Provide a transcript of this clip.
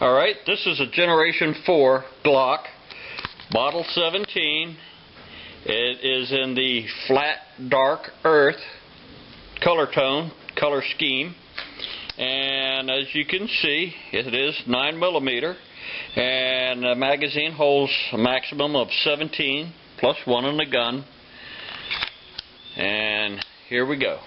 Alright, this is a Generation 4 Glock Model 17. It is in the flat dark earth color scheme, and as you can see, it is 9mm, and the magazine holds a maximum of 17 plus 1 in the gun. And here we go.